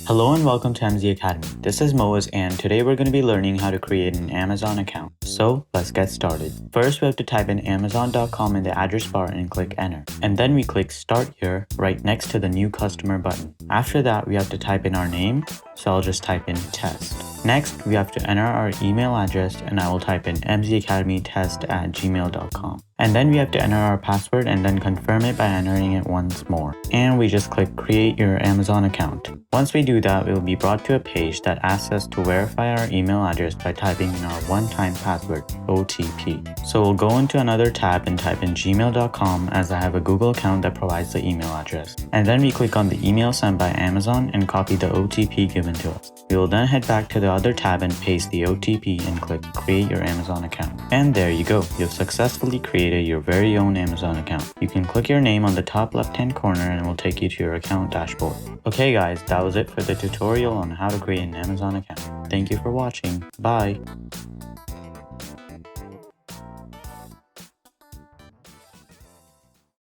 Hello and welcome to MZ Academy. This is Moiz and today we're going to be learning how to create an Amazon account. So let's get started. First we have to type in amazon.com in the address bar and click enter. And then we click start here right next to the new customer button. After that we have to type in our name, so I'll just type in test. Next we have to enter our email address and I will type in mzacademytest@gmail.com. And then we have to enter our password and then confirm it by entering it once more. And we just click create your Amazon account. Once we do that, we will be brought to a page that asks us to verify our email address by typing in our one-time password, OTP. So we'll go into another tab and type in gmail.com as I have a Google account that provides the email address. And then we click on the email sent by Amazon and copy the OTP given to us. We will then head back to the other tab and paste the OTP and click create your Amazon account. And there you go, you've successfully created your very own Amazon account. You can click your name on the top left hand corner and it will take you to your account dashboard. Okay guys, that was it for the tutorial on how to create an Amazon account. Thank you for watching. Bye.